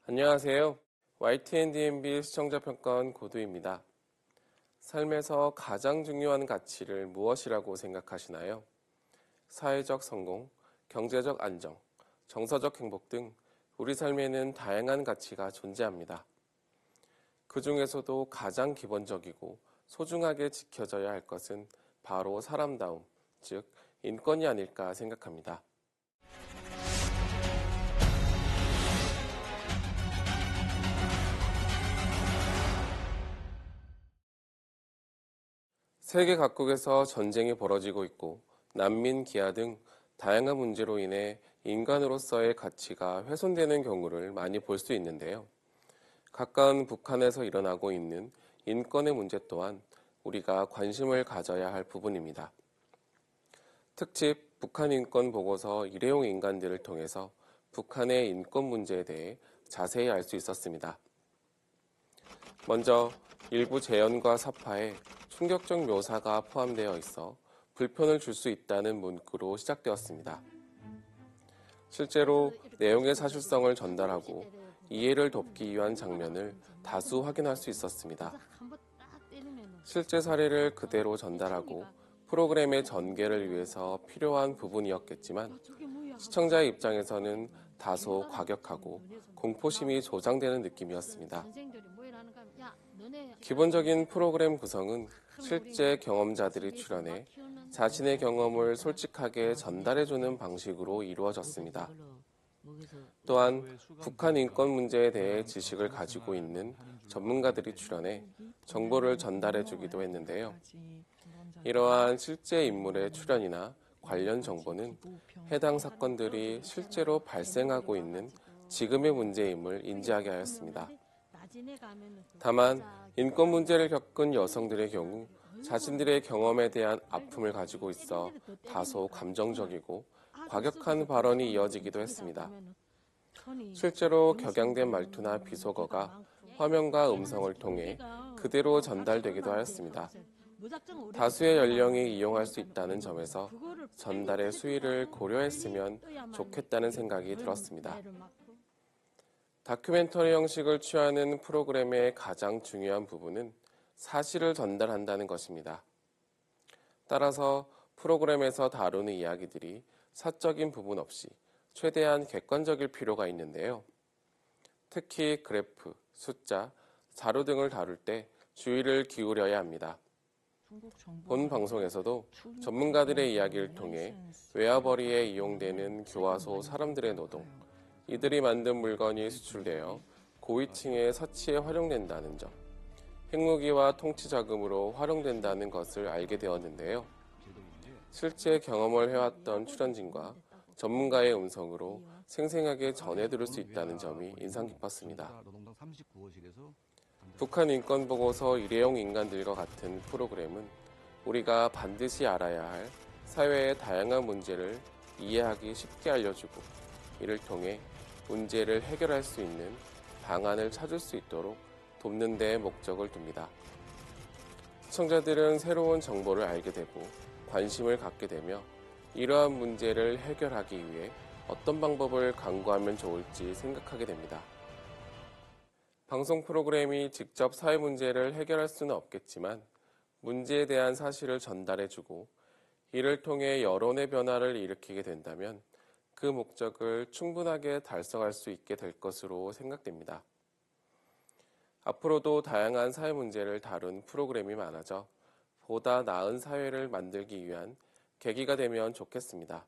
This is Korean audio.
안녕하세요. YTN-DMB 시청자평가원 고두입니다. 삶에서 가장 중요한 가치를 무엇이라고 생각하시나요? 사회적 성공, 경제적 안정, 정서적 행복 등 우리 삶에는 다양한 가치가 존재합니다. 그 중에서도 가장 기본적이고 소중하게 지켜져야 할 것은 바로 사람다움, 즉 인권이 아닐까 생각합니다. 세계 각국에서 전쟁이 벌어지고 있고 난민, 기아 등 다양한 문제로 인해 인간으로서의 가치가 훼손되는 경우를 많이 볼 수 있는데요. 가까운 북한에서 일어나고 있는 인권의 문제 또한 우리가 관심을 가져야 할 부분입니다. 특집 북한 인권 보고서 일회용 인간들을 통해서 북한의 인권 문제에 대해 자세히 알 수 있었습니다. 먼저 일부 재연과 사파에 충격적 묘사가 포함되어 있어 불편을 줄 수 있다는 문구로 시작되었습니다. 실제로 내용의 사실성을 전달하고 이해를 돕기 위한 장면을 다수 확인할 수 있었습니다. 실제 사례를 그대로 전달하고 프로그램의 전개를 위해서 필요한 부분이었겠지만 시청자의 입장에서는 다소 과격하고 공포심이 조장되는 느낌이었습니다. 기본적인 프로그램 구성은 실제 경험자들이 출연해 자신의 경험을 솔직하게 전달해주는 방식으로 이루어졌습니다. 또한 북한 인권 문제에 대해 지식을 가지고 있는 전문가들이 출연해 정보를 전달해주기도 했는데요. 이러한 실제 인물의 출연이나 관련 정보는 해당 사건들이 실제로 발생하고 있는 지금의 문제임을 인지하게 하였습니다. 다만 인권 문제를 겪은 여성들의 경우 자신들의 경험에 대한 아픔을 가지고 있어 다소 감정적이고 과격한 발언이 이어지기도 했습니다. 실제로 격양된 말투나 비속어가 화면과 음성을 통해 그대로 전달되기도 하였습니다. 다수의 연령이 이용할 수 있다는 점에서 전달의 수위를 고려했으면 좋겠다는 생각이 들었습니다. 다큐멘터리 형식을 취하는 프로그램의 가장 중요한 부분은 사실을 전달한다는 것입니다. 따라서 프로그램에서 다루는 이야기들이 사적인 부분 없이 최대한 객관적일 필요가 있는데요. 특히 그래프, 숫자, 자료 등을 다룰 때 주의를 기울여야 합니다. 본 방송에서도 전문가들의 이야기를 통해 외화벌이에 이용되는 교화소 사람들의 노동, 이들이 만든 물건이 수출되어 고위층의 사치에 활용된다는 점, 핵무기와 통치자금으로 활용된다는 것을 알게 되었는데요. 실제 경험을 해왔던 출연진과 전문가의 음성으로 생생하게 전해 들을 수 있다는 점이 인상 깊었습니다. 북한 인권보고서 일회용 인간들과 같은 프로그램은 우리가 반드시 알아야 할 사회의 다양한 문제를 이해하기 쉽게 알려주고 이를 통해 문제를 해결할 수 있는 방안을 찾을 수 있도록 돕는 데 목적을 둡니다. 시청자들은 새로운 정보를 알게 되고 관심을 갖게 되며 이러한 문제를 해결하기 위해 어떤 방법을 강구하면 좋을지 생각하게 됩니다. 방송 프로그램이 직접 사회 문제를 해결할 수는 없겠지만 문제에 대한 사실을 전달해주고 이를 통해 여론의 변화를 일으키게 된다면 그 목적을 충분하게 달성할 수 있게 될 것으로 생각됩니다. 앞으로도 다양한 사회 문제를 다룬 프로그램이 많아져 보다 나은 사회를 만들기 위한 계기가 되면 좋겠습니다.